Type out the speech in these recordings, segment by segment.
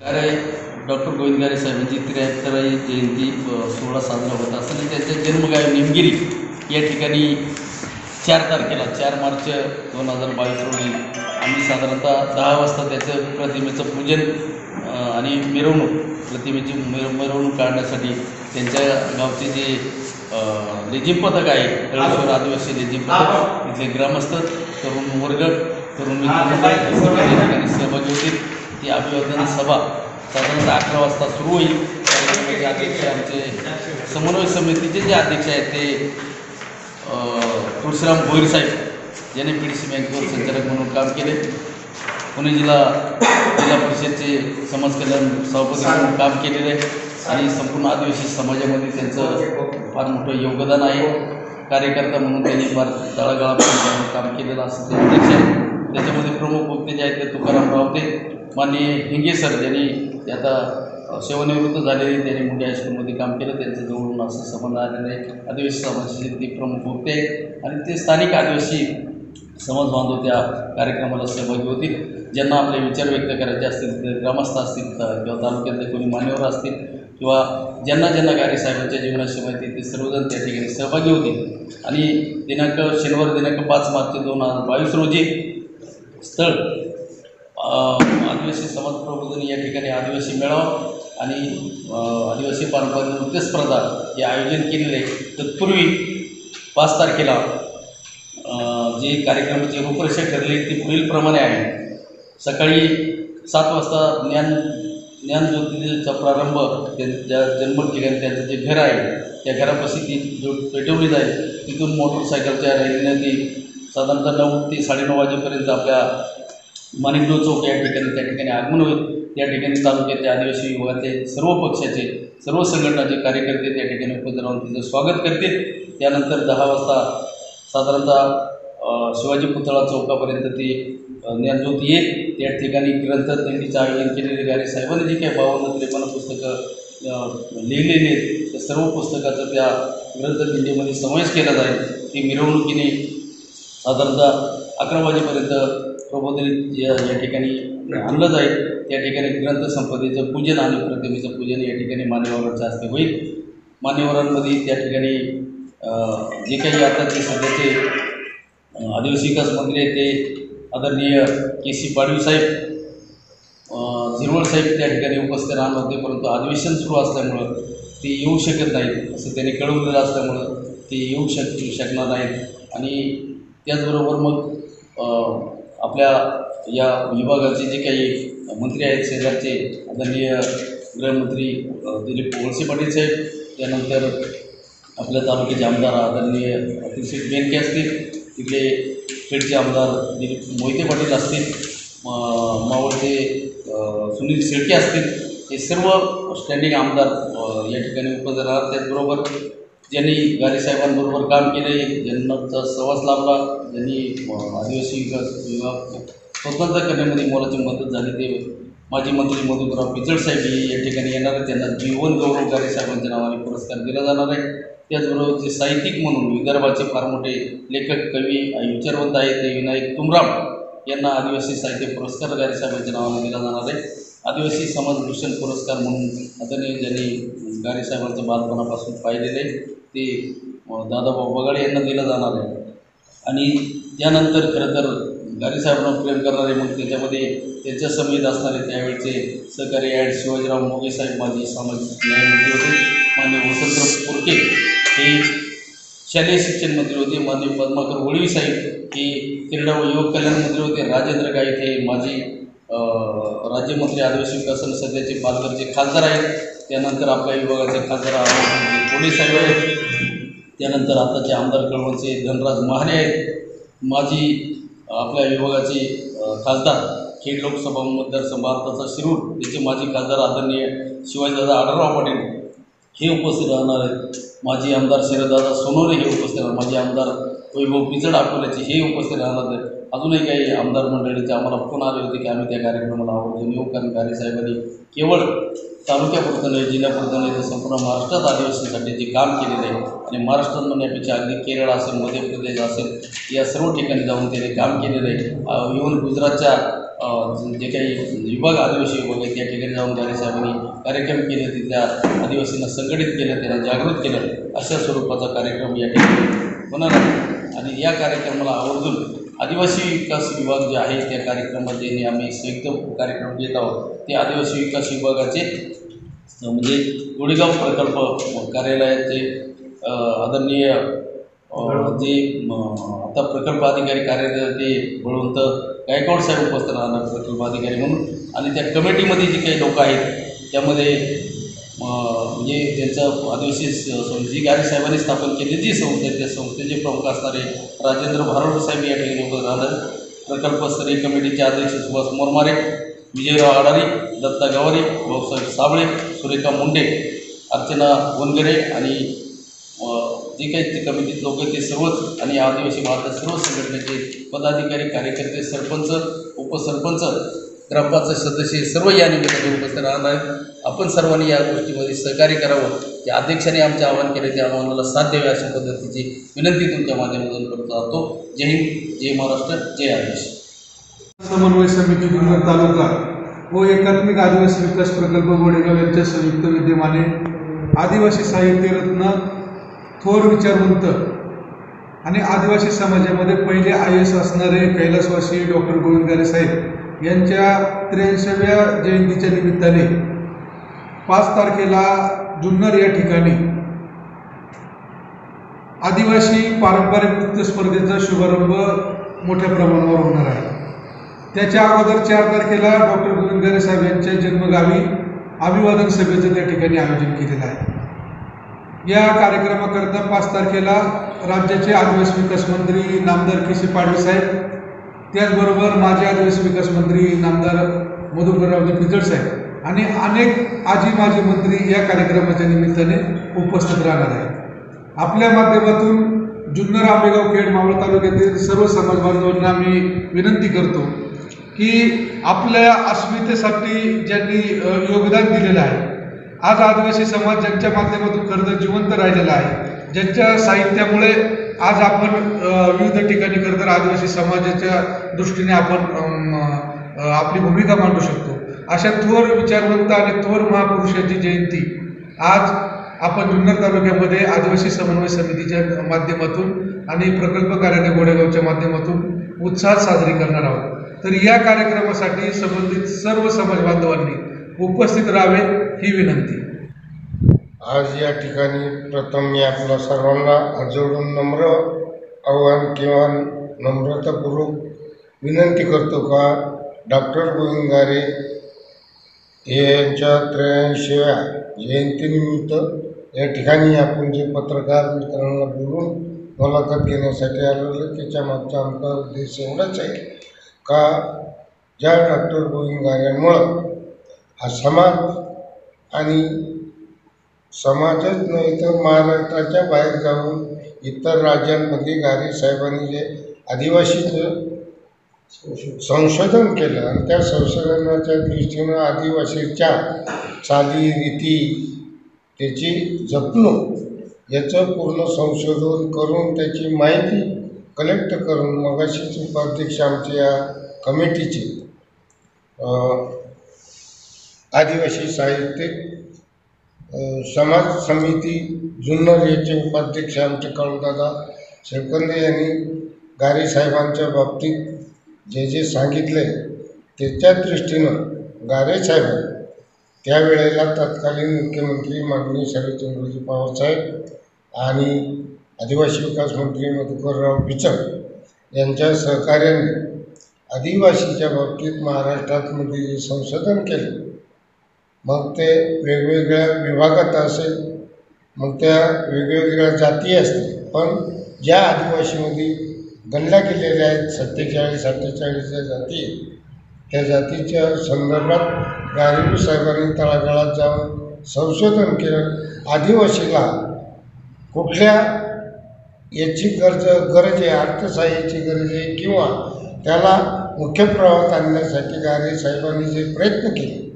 अरे डॉक्टर गोविंदगारे साहेबांची 73वी जयंती सोहळा साजरा होत असताना त्यांच्या जन्मगाव निमगिरी या ठिकाणी 4 मार्च 2022 रोजी आम्ही साधारणतः 10 वाजता त्याचं प्रतिमेचं पूजन आणि प्रतिमेची मिरवणूक काढण्यासाठी त्यांच्या गावचे जे लेझिम पथक आहे तळेश्वर आदिवासी लेझिम पथक इथले ग्रामस्थ तरुण वर्ग तरुण मित्र या ठिकाणी सहभागी होतील। ती अभिवादन सभा साधारणतः 11 वाजता सुरू होईल। त्याचे अध्यक्ष आमचे समन्वय समितीचे जे अध्यक्ष आहेत ते तुळशीराम भोईर साहेब ज्यांनी PDC बँकेवर संचालक म्हणून काम केले, पुणे जिल्हा परिषदचे समाज कल्याण सभापती म्हणून काम केलेले आहे आणि संपूर्ण आदिवासी समाजामध्ये त्यांचं फार मोठं योगदान आहे। कार्यकर्ता म्हणून त्यांनी फार तळागाळापर्यंत काम केलेलं असं ते अध्यक्ष आहे। त्याच्यामध्ये प्रमुख वक्ते जे आहेत ते तुकाराम रावते, माननीय हिंगे सर ज्यांनी आता सेवानिवृत्त झालेले, त्यांनी मोठ्या हायस्कूलमध्ये काम केलं, त्यांचं जवळून असं संबंध आलेलं आहे। आदिवासी समाजाचे ते प्रमुख वक्ते आहेत आणि ते स्थानिक आदिवासी समाज बांधव त्या कार्यक्रमाला सहभागी होतील। ज्यांना आपले विचार व्यक्त करायचे असतील, ते ग्रामस्थ असतील किंवा तालुक्यातले कोणी मान्यवर असतील किंवा ज्यांना गारे साहेबांच्या जीवनाशी माहिती ते सर्वजण त्या ठिकाणी सहभागी होतील। आणि शनिवार दिनांक 5 मार्च 2022 रोजी स्थळ आदिवासी समाज प्रबोधन या ठिकाणी आदिवासी मेळावा आणि आदिवासी पारंपरिक नृत्य स्पर्धा हे आयोजन केलेले आहे। तत्पूर्वी 5 तारखेला जे कार्यक्रमाची रूपरेषा ठरली ती पुढीलप्रमाणे आहे। सकाळी 7 वाजता ज्ञानज्योतीचा प्रारंभ त्यांच्या जन्म ठिकाणी त्यांचं जे घर आहे त्या घरापाशी ती पेटवली जाईल। तिथून मोटरसायकलच्या रॅलीने ती साधारणतः 9 ते 9:30 वाजेपर्यंत आपल्या माणिकडो चौक या ठिकाणी त्या ठिकाणी आगमन होईल। त्या ठिकाणी तालुक्यातल्या आदिवासी विभागाचे सर्व पक्षाचे सर्व संघटनाचे कार्यकर्ते त्या ठिकाणी उपस्थित राहून तिचं स्वागत करतील। त्यानंतर 10 वाजता साधारणतः शिवाजी पुतळा चौकापर्यंत ती ज्ञानज्योती येईल। त्या ठिकाणी ग्रंथदिंडीचं आयोजन केलेले गारे साहेबांनी जी काही 52-53 पुस्तकं लिहिलेली आहेत त्या सर्व पुस्तकाचा त्या ग्रंथदिंडीमध्ये समावेश केला जाईल। ती मिरवणुकीने साधारणतः 11 वाजेपर्यंत प्रबोधित या ठिकाणी आणलं जाईल। त्या ठिकाणी ग्रंथसंपदेचं पूजन आणि प्रतिमेचं पूजन या ठिकाणी मान्यवरांच्या हस्ते होईल। मान्यवरांमध्ये त्या ठिकाणी जे काही आताचे सध्याचे आदिवासी विकास मंत्री आहेत ते आदरणीय KC पाडवी साहेब, झिरवळ साहेब त्या ठिकाणी उपस्थित राहणार होते, परंतु अधिवेशन सुरू असल्यामुळं ते येऊ शकत नाहीत असं त्यांनी कळवलेलं असल्यामुळं ते येऊ शकणार नाहीत। आणि त्याचबरोबर मग आपल्या या विभागाचे जे काही मंत्री आहेत शेजारचे आदरणीय गृहमंत्री दिलीप वळसे पाटील साहेब, त्यानंतर आपल्या तालुक्याचे आमदार आदरणीय अतिशय बेनके असतील, तिथले खेडचे आमदार दिलीप मोहिते पाटील असतील, मावळचे सुनील शेळके असतील, हे सर्व स्टँडिंग आमदार या ठिकाणी उपस्थित राहतात। त्याचबरोबर ज्यांनी गारे साहेबांबरोबर काम केले, ज्यांचा सहवास लाभला, ज्यांनी आदिवासी विभाग स्वतंत्र करण्यामध्ये मोलाची मदत झाली ते माजी मंत्री मधुकरराव पिचड साहेब या ठिकाणी येणार आहेत। त्यांना जीवन गौरव गारे साहेबांच्या नावाने पुरस्कार दिला जाणार आहे। त्याचबरोबर जे साहित्यिक म्हणून विदर्भाचे फार मोठे लेखक कवी विचारवंत आहेत ते विनायक तुमराम यांना आदिवासी साहित्य पुरस्कार गारे साहेबांच्या नावाने दिला जाणार आहे। आदिवासी समाजभूषण पुरस्कार म्हणून आदरणीय ज्यांनी गारे साहेबांचं बालपणापासून पाहिलेले ते दादाभाऊ बगाडे यांना दिलं जाणार आहे। आणि त्यानंतर खरं तर गारे साहेबांना प्रेम करणारे मग त्याच्यामध्ये त्यांच्या समेत असणारे त्यावेळचे सहकारी ॲड शिवाजीराव मोगे साहेब माजी सामाजिक न्यायमंत्री होते, माननीय वसंतराव पुरके हे शालेय शिक्षण मंत्री होते, माननीय पद्माकर वळवी साहेब हे क्रीडा व युवक कल्याण मंत्री होते, राजेंद्र गायक हे माजी राज्यमंत्री आदिवासी विकास आणि सध्याचे पालघरचे खासदार आहेत, त्यानंतर आपल्या विभागाचे खासदार कोणी साहेब आहेत, त्यानंतर आताचे आमदार कळवणचे धनराज महाले आहेत, माजी आपल्या विभागाचे खासदार खेड लोकसभा मतदारसंघ भारताचा शिरूर त्याचे माजी खासदार आदरणीय शिवाजीदादा आढळराव पाटील हे उपस्थित राहणार आहेत, माजी आमदार शरददादा सोनवणे हे उपस्थित राहणार, माजी आमदार वैभव पिचड अकोल्याचे हे उपस्थित राहणार आहेत। अजूनही काही आमदार मंडळीचे आम्हाला फोन आले होते की आम्ही त्या कार्यक्रमाला आवर्जून येऊ, कारण गारे साहेबांनी केवळ तालुक्यापुरतं नाही जिल्ह्यापुरतं नाही तर संपूर्ण महाराष्ट्रात आदिवासींसाठी जे काम केलेलं आहे आणि महाराष्ट्रात म्हणण्यापेक्षा अगदी केरळ असेल, मध्य प्रदेश असेल या सर्व ठिकाणी जाऊन त्याने काम केलेलं आहे। इव्हन गुजरातच्या जे काही विभाग आदिवासी विभाग आहे त्या ठिकाणी जाऊन गारे साहेबांनी कार्यक्रम केले, तिथल्या आदिवासींना संघटित केलं, त्यांना जागृत केलं. अशा स्वरूपाचा कार्यक्रम या ठिकाणी होणार आहे. आणि या कार्यक्रमाला आवर्जून आदिवासी विकास विभाग जे आहे त्या कार्यक्रमाचे आम्ही संयुक्त कार्यक्रम घेत आहोत. ते आदिवासी विकास विभागाचे म्हणजे गोडेगाव प्रकल्प कार्यालयाचे आदरणीय जे आता प्रकल्प अधिकारी कार्यरत ते बळवंत गायकवाड साहेब उपस्थित राहणार प्रकल्प अधिकारी म्हणून. आणि त्या कमिटीमध्ये जे काही लोक आहेत त्यामध्ये म्हणजे त्यांचं आदिवासी जी गारे साहेबांनी स्थापन केली जी संस्था आहे त्या संस्थेचे प्रमुख असणारे राजेंद्र भारवड साहेब या ठिकाणी उपस्थित राहणार. प्रकल्पस्तरीय कमिटीचे अध्यक्ष सुभाष मोरमारे, विजयराव आडारी, दत्ता गवारी, भाऊसाहेब साबळे, सुरेखा मुंडे, अर्चना वनगरे आणि जे काही ते कमिटीत लोक आहेत ते सर्वच आणि आदिवासी भारतात सर्व संघटनेचे पदाधिकारी, कार्यकर्ते, सरपंच, उपसरपंच, ग्रामपंचायत सदस्य सर्व या निमित्ताने उपस्थित राहणार आहेत. आपण सर्वांनी या गोष्टीमध्ये सहकार्य करावं. त्या अध्यक्षांनी आमचे आवाहन केले त्या आव्हानाला साथ द्यावे अशा पद्धतीची विनंती तुमच्या माध्यमातून करत राहतो. जय हिंद, जय महाराष्ट्र, जय आदिवासी. समन्वय समिती जुन्नर तालुका व एकात्मिक आदिवासी विकास प्रकल्प गोडेगाव यांच्या संयुक्त विद्यमाने आदिवासी साहित्य रत्न, थोर विचारवंत आणि आदिवासी समाजामध्ये पहिले IAS असणारे कैलासवासी डॉक्टर गोविंद गारे साहेब यांच्या 83व्या जयंतीच्या निमित्ताने 5 तारखेला जुन्नर या ठिकाणी आदिवासी पारंपरिक नृत्य स्पर्धेचा शुभारंभ मोठ्या प्रमाणावर होणार आहे. त्याच्या अगोदर 4 तारखेला डॉक्टर गोविंद गारे साहेब यांच्या जन्मगावी अभिवादन सभेचं त्या ठिकाणी आयोजन केलेलं आहे. या कार्यक्रमाकरता 5 तारखेला राज्याचे आदिवासी विकास मंत्री नामदार के.सी. पाडवी साहेब, त्याचबरोबर माजी आदिवासी विकास मंत्री नामदार मधुकररावजी पिचड साहेब आणि अनेक आजी माजी मंत्री या कार्यक्रमाच्या निमित्ताने उपस्थित राहणार आहेत. आपल्या माध्यमातून जुन्नर, आंबेगाव, खेड, मावळ तालुक्यातील सर्व समाज बांधवांना मी विनंती करतो की आपल्या अस्मितेसाठी ज्यांनी योगदान दिलेलं आहे, आज आदिवासी समाज ज्यांच्या माध्यमातून खरं तर जिवंत राहिलेला आहे, ज्यांच्या साहित्यामुळे आज आपण विविध ठिकाणी खरं तर आदिवासी समाजाच्या दृष्टीने आपण आपली भूमिका मांडू शकतो. अशा थोर विचारवंत आणि थोर महापुरुषाची जयंती आज आपण जुन्नर तालुक्यामध्ये आदिवासी समन्वय समितीच्या माध्यमातून आणि प्रकल्प कार्यालय गोडेगावच्या माध्यमातून उत्साहात साजरी करणार आहोत. तर या कार्यक्रमासाठी संबंधित सर्व समाज बांधवांनी उपस्थित राहावे ही विनंती. आज या ठिकाणी प्रथम मी आपल्या सर्वांना हात जोडून नम्र आव्हान किंवा नम्रतापूर्वक विनंती करतो का डॉक्टर गोविंद गारे यांच्या 83व्या जयंतीनिमित्त या ठिकाणी आपण जे पत्रकार मित्रांना बोलून मुलाखत घेण्यासाठी आलेलं त्याच्या मागचा आमचा उद्देश एवढाच आहे का ज्या डॉक्टर गोविंद गारेंमुळं हा समाज आणि समाजच नाही तर महाराष्ट्राच्या बाहेर जाऊन इतर राज्यांमध्ये गारे साहेबांनी जे आदिवासीचं संशोधन केलं आणि त्या संशोधनाच्या दृष्टीनं आदिवासीच्या चाली रीती त्याची जपणूक याचं पूर्ण संशोधन करून त्याची माहिती कलेक्ट करून मगाशीच उपाध्यक्ष आमच्या या कमिटीचे आदिवासी साहित्य समाज समिती जुन्नर याचे उपाध्यक्ष आमचे काळूदादा शेळकंदे यांनी गारे साहेबांच्या बाबतीत जे जे सांगितले त्याच्या दृष्टीनं गारे साहेब त्यावेळेला तत्कालीन मुख्यमंत्री माननीय शरदचंद्रजी पवार साहेब आणि आदिवासी विकास मंत्री मधुकरराव पिचड यांच्या सहकार्याने आदिवासीच्या बाबतीत महाराष्ट्रामध्ये जे संशोधन केले, मग ते वेगवेगळ्या विभागात असेल, मग त्या वेगवेगळ्या जाती असतील, पण ज्या आदिवासीमध्ये गणल्या गेलेल्या आहेत 47-48 जाती, त्या जातीच्या संदर्भात गारे साहेबांनी तळागाळात जाऊन संशोधन केलं. आदिवासीला कुठल्या याची गरज आहे, अर्थसहाय्याची गरज आहे किंवा त्याला मुख्य प्रवाहात आणण्यासाठी गारे साहेबांनी जे प्रयत्न केले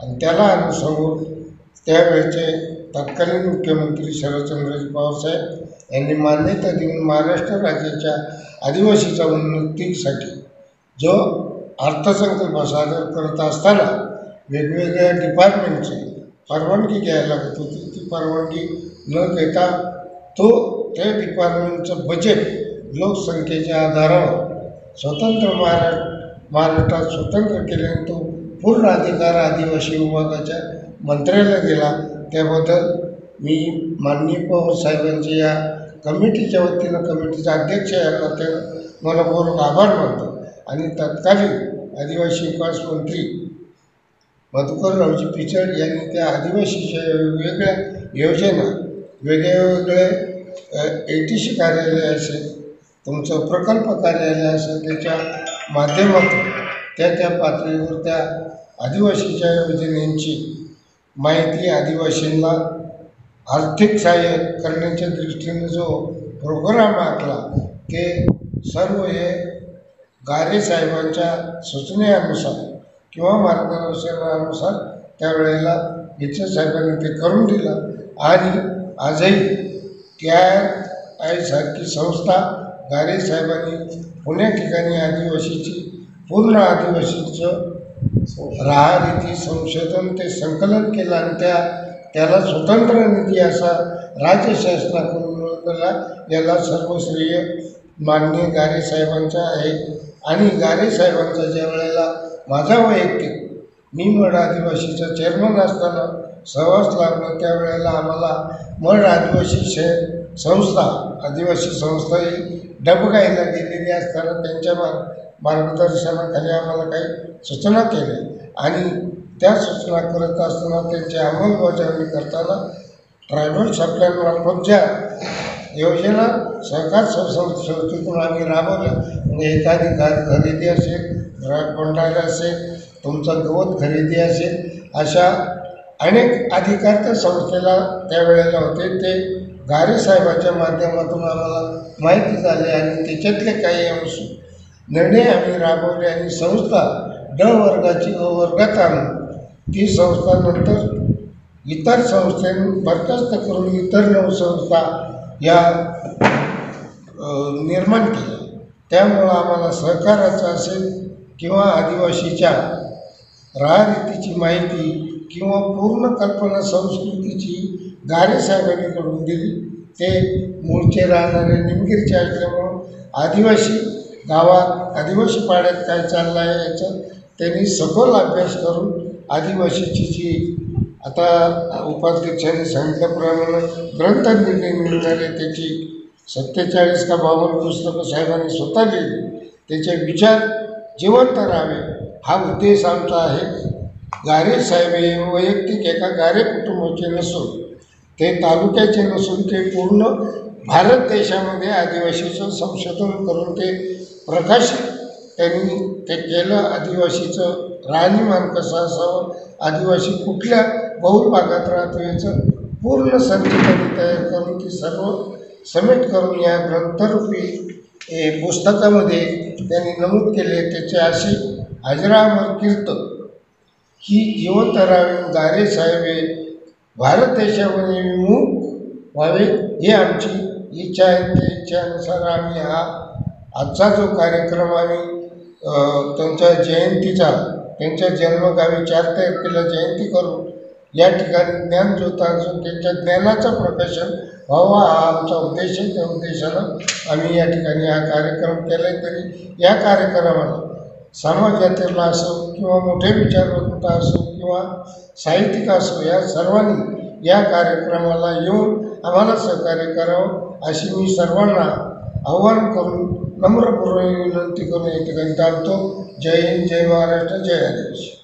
आणि त्याला अनुसरून त्यावेळचे तत्कालीन मुख्यमंत्री शरदचंद्रजी पवार साहेब यांनी मान्यता देऊन महाराष्ट्र राज्याच्या आदिवासीच्या उन्नतीसाठी जो अर्थसंकल्प सादर करत असताना वेगवेगळ्या डिपार्टमेंटची परवानगी घ्यायला लागत होती. ती परवानगी न घेता त्या डिपार्टमेंटचं बजेट लोकसंख्येच्या आधारावर स्वतंत्र महाराष्ट्रात स्वतंत्र केल्याने तो पूर्ण अधिकार आदिवासी विभागाच्या मंत्र्याला दिला. त्याबद्दल मी माननीय पवार साहेबांचे या कमिटीच्या वतीनं कमिटीचा अध्यक्ष या नात्यानं मनपूर्वक आभार मानतो. आणि तत्कालीन आदिवासी विकास मंत्री मधुकररावजी पिचड यांनी त्या आदिवासीच्या वेगवेगळ्या योजना वेगळे ATC कार्यालय असेल, तुमचं प्रकल्प कार्यालय असेल, त्याच्या माध्यमातून त्या पातळीवर त्या आदिवासीच्या योजनेची माहिती आदिवासींना आर्थिक सहाय्य करण्याच्या दृष्टीने जो प्रोग्राम आखला ते सर्व हे गारे साहेबांच्या सूचनेनुसार किंवा मार्गदर्शनानुसार त्यावेळेला पिचड साहेबांनी ते करून दिलं. आणि आजही TIRI सारखी संस्था गारे साहेबांनी पुण्या ठिकाणी आदिवासीची पूर्ण आदिवासीचं राहारीती संशोधन ते संकलन केलं आणि त्याला स्वतंत्र निधी असा राज्य शासनाकडून मिळवलेला याला सर्व श्रेय माननीय गारे साहेबांचा आहे. आणि गारे साहेबांचा ज्या वेळेला माझा वैयक्तिक मी मड आदिवासीचा चेअरमन असताना सहवास लागला त्यावेळेला आम्हाला मड आदिवासी आदिवासी संस्था ही डबघाईला गेलेली असताना त्यांच्या मार्गदर्शनाखाली आम्हाला काही सूचना केल्या आणि त्या सूचना करत असताना त्यांची अंमलबजावणी करताना ट्रायबल सप्लायमार्फत ज्या योजना सहकार संस्थेतून आम्ही राबवल्या म्हणजे एखादी खरेदी असेल, घरात कोंडायला असेल, तुमचं गवत खरेदी असेल, अशा अनेक अधिकार त्या संस्थेला त्यावेळेला होते. ते गारे साहेबांच्या माध्यमातून आम्हाला माहिती झाली आणि त्याच्यातले काही अंश निर्णय आम्ही राबवले आणि संस्था ड वर्गाची वर्गात आणून ती संस्था नंतर इतर संस्थेने बरखास्त करून इतर 9 संस्था या निर्माण केल्या. त्यामुळं आम्हाला सहकाराचं असेल किंवा आदिवासीच्या राहरीतीची माहिती किंवा पूर्ण कल्पना संस्कृतीची गारे साहेबांनी करून दिली. ते मूळचे राहणारे निमगिरचे असल्यामुळं आदिवासी गावात आदिवासी पाड्यात काय चाललं आहे याचं त्यांनी सखोल अभ्यास करून आदिवासीची जी आता उपाध्यक्षांनी सांगितल्याप्रमाणे ग्रंथ निघाले त्याची 47 का 52 पुस्तकं साहेबांनी स्वतः लिहिली. त्याचे विचार जिवंत राहावे हा उद्देश आमचा आहे. गारे साहेब हे वैयक्तिक एका गारे कुटुंबाचे नसून ते तालुक्याचे नसून ते पूर्ण भारत देशामध्ये आदिवासीचं संशोधन करून ते प्रकाशित त्यांनी ते केलं. आदिवासीचं राहणीमान कसं असावं, आदिवासी कुठल्या बहुल भागात राहतो याचं पूर्ण संचिताने तयार करून ती सर्व समेट करून या ग्रंथरूपी पुस्तकामध्ये त्यांनी नमूद केले. त्याचे अशी अजरामर कीर्त ही जिवंत राहावी. गारे साहेब हे भारत देशामध्ये विमुख व्हावे ही आमची इच्छा आहे. त्या इच्छेनुसार आम्ही आजचा जो कार्यक्रम आम्ही त्यांच्या जयंतीचा त्यांच्या जन्मगावी 4 तारखेला जयंती करून या ठिकाणी ज्ञानज्योत असून त्यांच्या ज्ञानाचं प्रकाशन व्हावा हा आमचा उद्देश आहे. त्या उद्देशानं आम्ही या ठिकाणी हा कार्यक्रम केला आहे. तरी या कार्यक्रमाला समाजातील असो किंवा मोठे विचारवंत असो किंवा साहित्यिक असो या सर्वांनी या कार्यक्रमाला येऊन आम्हाला सहकार्य करावं अशी मी सर्वांना आव्हान करून नम्रपूर्वक विनंती करून या ठिकाणी थांबतो. जय हिंद, जय महाराष्ट्र, जय आदिवासी.